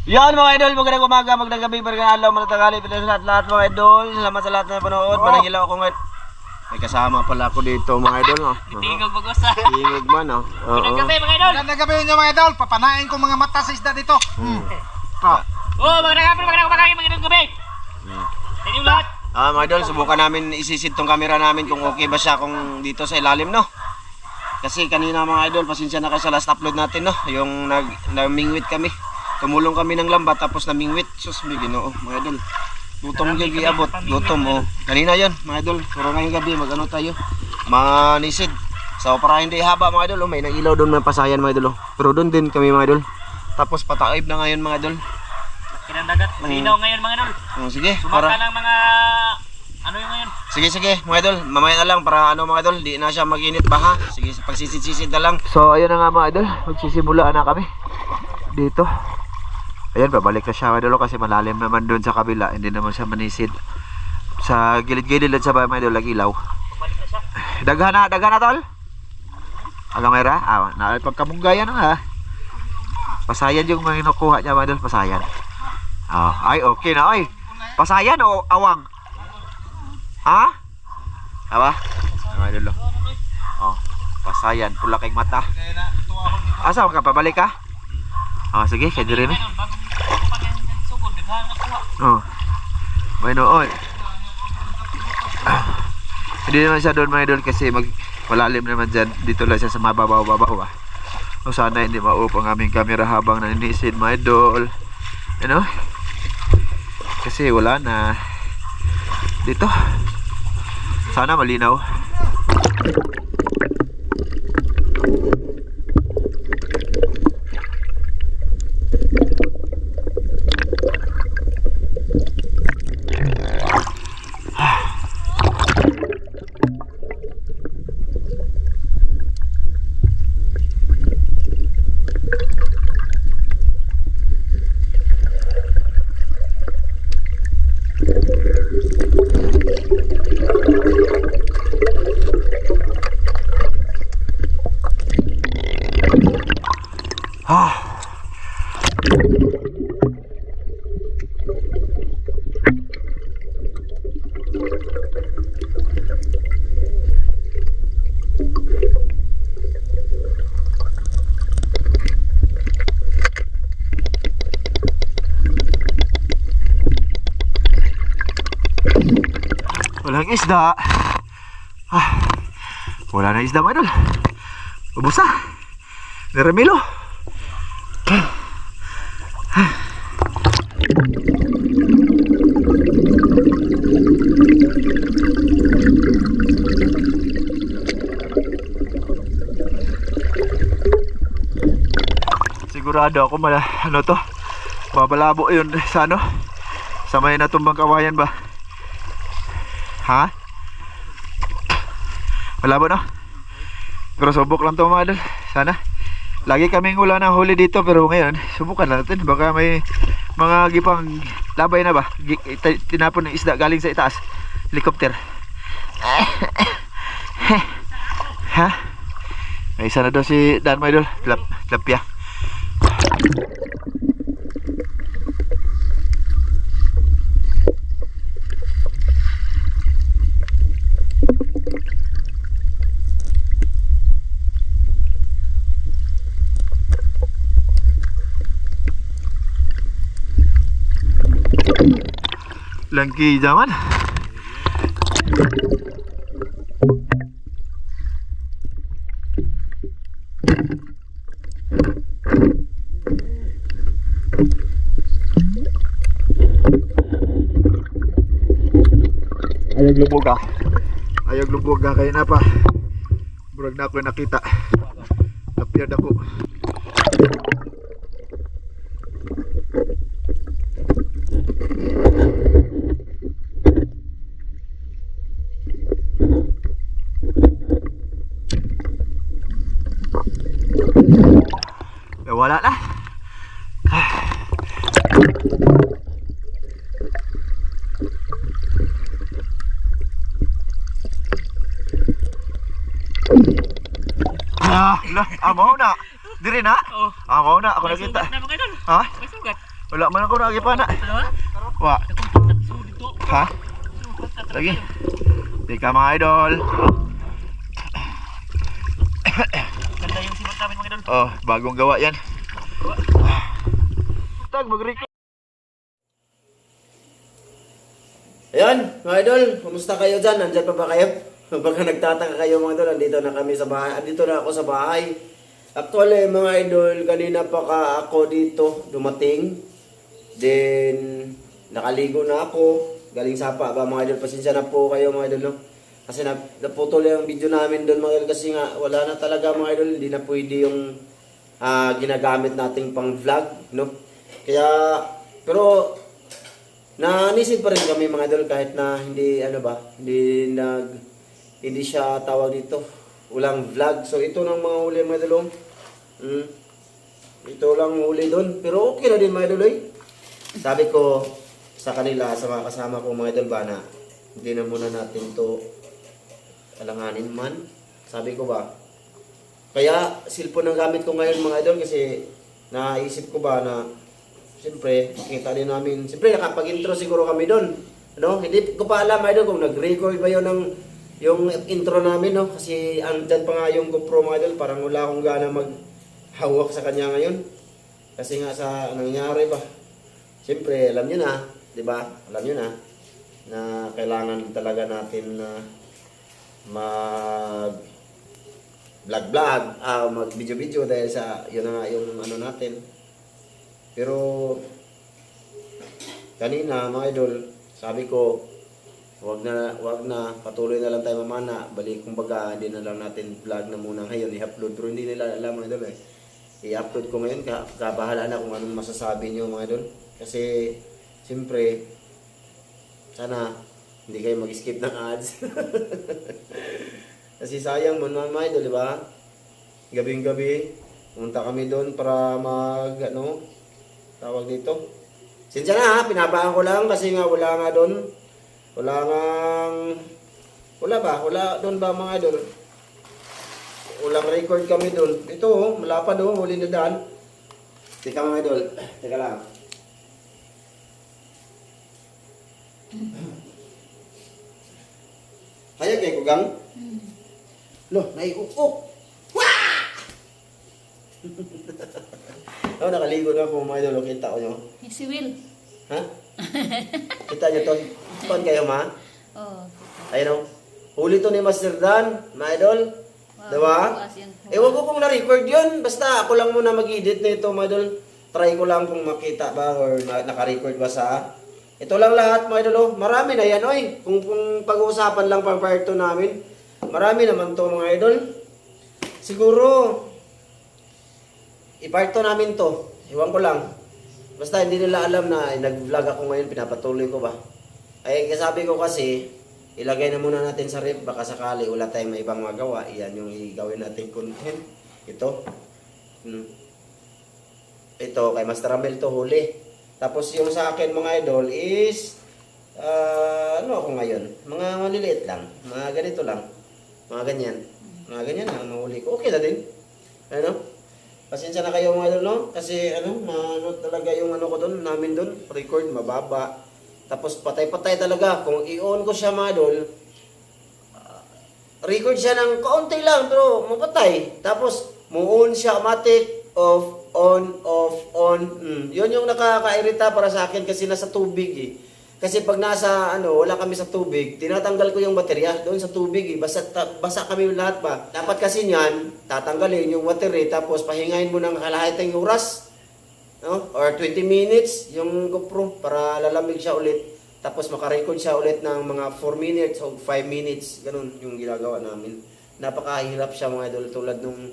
Yan mga idol, magandang umaga, magandang gabi, magandang araw, magandang tanghali, lahat mga idol. Salamat sa lahat na panood. Manangilaw ako ngayon. May kasama pala ako dito mga idol, no. Tingog bagusa. Tingog man, no. Magandang gabi mga idol. Magandang gabi nyo mga idol. Papanain ko mga mata sa isda dito. Magandang gabi, magandang gabi. Sa inyo lahat. Mga idol, subukan namin isisid tong camera namin kung okay ba siya kung dito sa ilalim, no. Kasi kanina mga idol, pasensya na kayo sa last upload natin, no. Yung namingwit kami. Tumulong kami ng lambat tapos namingwit. Sus, may Ginoo, mga idol. Gutom yung giabot. Gutom, oh. Kanina yon mga idol. Pero ngayong gabi, mag-ano tayo? Manisid. So, para hindi haba, mga idol. Oh, may nang-ilaw doon ng pasayan, mga idol. Oh. Pero doon din kami, mga idol. Tapos pataib na ngayon, mga idol. Kinang dagat. Malinaw ngayon mga idol. Sige, Sumaka ng mga... Ano yung ngayon? Sige, mga idol. Mamaya na lang para ano, mga idol. Di na siya mag-init ba, ha? Sige, pagsisid-sisid na lang. So, ayun na nga, mga idol. Magsisimulaan na kami. Dito. Ayan, babalik na siya mga idol kasi malalim naman doon sa kabila. Hindi naman siya manisid. Sa gilid-gilid lang sa bahay mga idol, lagi-ilaw. Balik na siya. Daghan na tol? Agamera? Pagkamunggayan na ha. Pasayan yung mga kinukuha niya mga idol, pasayan. Ay, okay na, ay. Pasayan o awang? Ha? Aba? Mga idol, pasayan, pula kay mata. Asa ka, pabalik ka? Sige, kaya di rin eh. Bueno, oy. Hindi naman siya doon mga idol kasi malalim naman dyan. Dito lang siya sa mababaw-babaw. So sana hindi maupang aming camera habang naninisid mga idol. Ano? Kasi wala na. Dito. Sana malinaw. Walang isda. Wala na isda mga idol. Ubus na. Naramilo. Sigurado ako ano to, babalabo yun sa ano, sa may natumbang kawayan ba. Ha? Malabo no? Pero subok lang to mga idol. Sana lagi kaming wala ng huli dito pero ngayon subukan natin. Baka may mga gipang labay na ba, tinapon ng isda galing sa itaas. Helicopter. Ha? May isa na daw si Dan mga idol. Tilapia. Lagi zaman. Ayog lubog ka kaya na pa. Burag na ako nakita. Lapyad ako. Wala na. Amo na. Diri na? Oo. Amo na ako May nakita. sugat na mga idol. Ha? May sugat. Wala man ako nakikipana. Ano ba? Wa. Tatsu dito. Ha? Lagi. Teka mga idol. Ganda yung simot namin mga idol. Oh, bagong gawa yan. Tag, mag-record. Ayan, mga idol, kumusta kayo dyan? Nandyan pa ba kayo? Baka nagtataka kayo mga idol, andito na kami sa bahay. Andito na ako sa bahay. Actually, mga idol, kanina pa ako dito dumating. Then, nakaligo na ako. Galing sapa ba mga idol? Pasensya na po kayo mga idol, no? Kasi naputol yung video namin doon mga idol kasi nga wala na talaga mga idol. Hindi na pwede yung ginagamit nating pang vlog, no? Kaya, pero nanisip pa rin kami mga idol kahit na hindi hindi siya tawag dito, walang vlog. So ito nang mga huli mga idol. Ito lang huli doon, pero okay na din mga idol. Sabi ko sa kanila, sa mga kasama ko mga idol ba na hindi na muna natin to alanganin man. Sabi ko ba, kaya cellphone ang gamit ko ngayon mga idol kasi naisip ko ba na siyempre, kita din namin. Siyempre, nakapag-intro siguro kami doon. Ano? Hindi ko pa alam, idol, kung nag-record ba yun ng yung intro namin, no? Kasi andyan pa nga yung GoPro, mga idol. Parang wala akong gana maghawak sa kanya ngayon. Kasi nga sa nangyari ba? Siyempre, alam nyo na, di ba? Alam nyo na kailangan talaga natin na mag-vlog, mag-video-video dahil sa yun na nga yung ano natin. Pero kanina mga idol, sabi ko wag na patuloy na lang tayo mamana, balik kumbaga hindi na lang natin vlog na muna ngayon, i-upload. Pero hindi nila alam mga idol i-upload ko ngayon, kabahala na kung anong masasabi nyo mga idol. Kasi siyempre sana hindi kayo mag-skip ng ads. Kasi sayang mo mga idol, di ba? Gabing-gabi pumunta kami doon para tawag dito. Sinsya na ha, pinabaan ko lang kasi nga wala nga doon. Wala doon ba mga idol? Walang record kami doon. Ito wala pa doon, huli na daan. Teka mga idol, teka lang. Kaya kayo kugang? Loh, naikukuk. Nakaligo na ako mga idol, kita ko nyo. Si Will. Ha? Kita nyo to? Saan kayo ma? Oh. Ayun o. Huli to ni Master Dan, mga idol. Wow, Diba? bukas yan. Ewan ko kung na-record yun. Basta ako lang muna mag-edit na ito mga idol. Try ko lang kung makita ba or naka-record ba sa... Ito lang lahat mga idol. Marami na yan oy. Kung pag-uusapan lang pang part 2 namin. Marami naman to mga idol. Siguro... I-part 2 namin to. Iwan ko lang. Basta hindi nila alam na nag-vlog ako ngayon, pinapatuloy ko ba. Ay kasabi ko kasi, ilagay na muna natin sa ref, baka sakali wala tayong may ibang magawa. Iyan yung igawin natin content. Ito. Ito, kay Master Ramel to huli. Tapos yung sa akin mga idol is, ano ako ngayon? Mga maliliit lang. Mga ganito lang. Mga ganyan. Mga ganyan lang, mahuli ko. Okay na din. Ano? Pasensya na kayo mga idol, no? Kasi talaga yung ko doon, namin doon, record mababa. Tapos patay-patay talaga. Kung i-on ko siya mga idol, record siya ng kaunti lang, pero mapatay. Tapos, mo-on siya automatic, off, on. Yun yung nakakairita para sa akin kasi nasa tubig eh. Kasi pag nasa, wala kami sa tubig, tinatanggal ko yung baterya doon sa tubig eh. Basa kami lahat ba. Dapat kasi niyan, tatanggalin yung battery, tapos pahingahin mo ng kalahating oras, no? Or 20 minutes yung GoPro para lalamig siya ulit. Tapos makarecord siya ulit ng mga 4 minutes o 5 minutes. Ganun yung ginagawa namin. Napakahirap siya mga idol tulad nung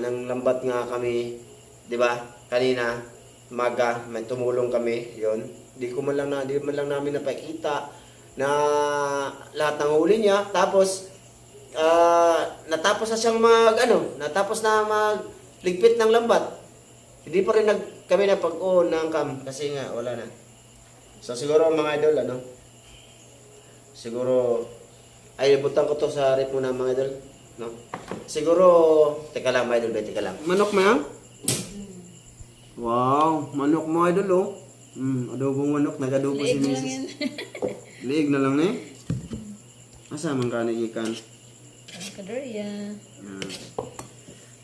nang lambat nga kami, di ba? Kanina, maga, may tumulong kami, yon. Di man lang namin napakita na lahat ng huli niya. Tapos natapos na siyang natapos na magligpit ng lambat. Hindi pa rin kami na pag-on ng cam kasi nga wala na. So siguro mga idol siguro ay butang ko to sa rep muna mga idol, no? Siguro teka lang mga idol, teka lang. Manok ma? Wow, manok mo idol oh. Adobong manok, nag-adobo si Liig na lang Mrs. yan. Liig na lang eh. Asa man ka ikan? Ang kadorya.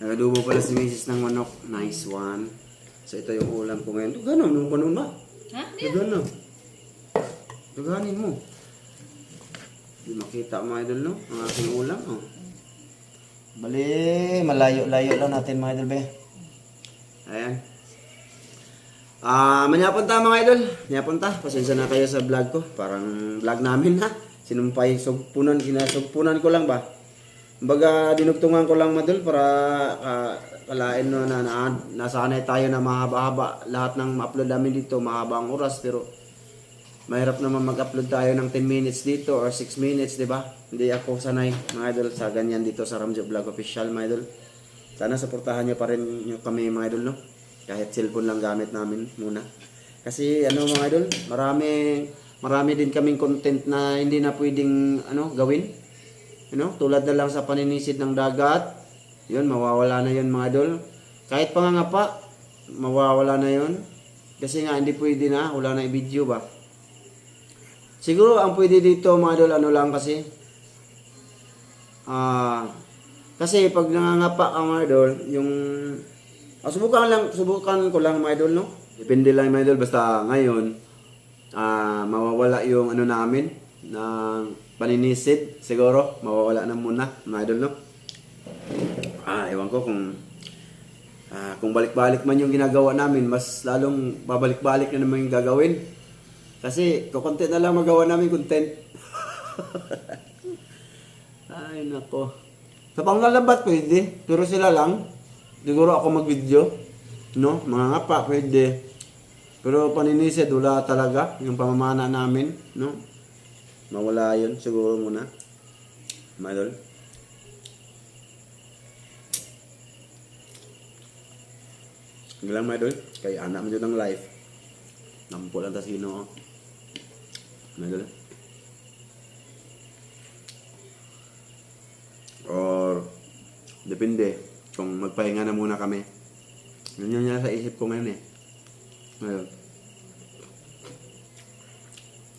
Nag-adobo pala si Mrs. ng manok. Nice one. So ito yung ulam ko ngayon. Gano'n, nung kanon ba? Ha? Gano'n. Gaganin mo. Hindi makita mga idol no? Ang aking ulam oh. Bali, malayo-layo lang natin mga idol be. Ayan. Manyapon ta mga idol. Manyapon ta. Pasensya na kayo sa vlog ko. Parang vlog namin ha. Sinumpay, sugpunan, kinasugpunan ko lang ba. Kumbaga, dinugtungan ko lang madol para kalain no, na nasanay tayo na mahaba-haba. Lahat ng ma-upload namin dito, mahaba ang oras. Pero mahirap naman mag-upload tayo ng 10 minutes dito or 6 minutes, di ba? Hindi ako sanay mga idol sa ganyan dito sa Ramjo Vlog Official mga idol. Sana suportahan nyo pa rin yung kami mga idol no. Kahit cellphone lang gamit namin muna. Kasi ano mga idol, marami din kaming content na hindi na pwedeng gawin. Tulad na lang sa paninisid ng dagat. Yun, mawawala na yun mga idol. Kahit pangangapa, mawawala na yun. Kasi nga hindi pwede na, wala na i-video ba. Siguro ang pwede dito mga idol, lang kasi. Kasi pag nangangapa ang mga idol, yung subukan ko lang mga idol no. Depende lang mga idol basta ngayon mawawala yung namin ng paninisid siguro mawawala na muna mga idol no. Ewan ko kung balik-balik man yung ginagawa namin mas lalong babalik-balik na naman yung gagawin. Kasi content na lang magawa namin content. Ay nako. Sa panglalabat pwede, pero sila lang. Siguro ako mag-video, no? Mga ngapa pwede. Pero paninisid wala talaga yung pamamana namin, no? Mawala 'yun siguro muna. My idol. Ngalang my idol, kay anak mo dyan ng life. Nampo lang ta sino. My idol. Or depende kung magpahinga na muna kami. Yun yung nasa isip ko ngayon eh. Ngayon.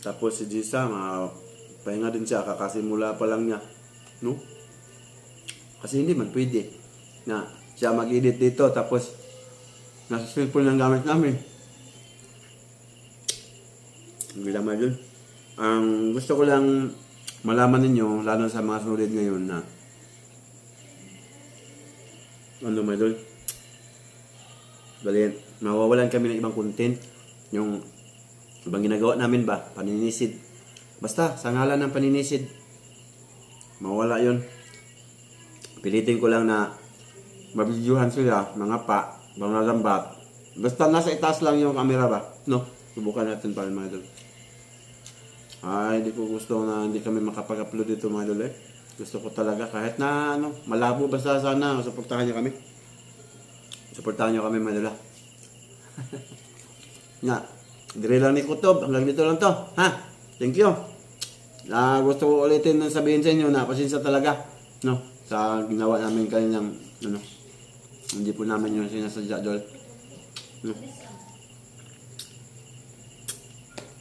Tapos si Jisa, pahinga din siya, kakasimula pa lang niya. No? Kasi hindi man pwede na siya mag-edit dito tapos nasa cellphone lang gamit namin. Hindi naman yun. Ang gusto ko lang malaman ninyo, lalo sa mga sunod ngayon na my idol? Bali, mawawalan kami ng ibang content. Yung ibang ginagawa namin ba, paninisid. Basta, sa ngalan ng paninisid, mawala yun. Pilitin ko lang na mabidyuhan sila, mga pa, mga lambat. Basta nasa itaas lang yung camera ba? No? Subukan natin pa rin mga idol. Ay, di ko gusto na hindi kami makapag-upload dito mga idol eh. Gusto ko talaga kahit na malabo basta sana suportahan niyo kami. Suportahan niyo kami Manila. Nga, dire lang ni Kutob, hanggang dito lang to. Ha? Thank you. Gusto ko ulitin na sabihin sa inyo na pasensya talaga, no? Sa ginawa namin kanyang hindi po namin yung sinasadya dol. No?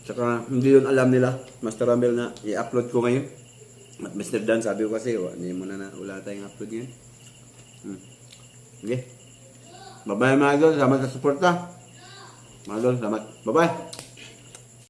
Tsaka hindi yun alam nila, Master Ramel na i-upload ko ngayon. At Mr. Dan, sabi ko kasi, hindi mo na wala tayong upload ngayon. Okay. Bye-bye mga idol, salamat sa suporta. Mga idol, salamat. Bye-bye.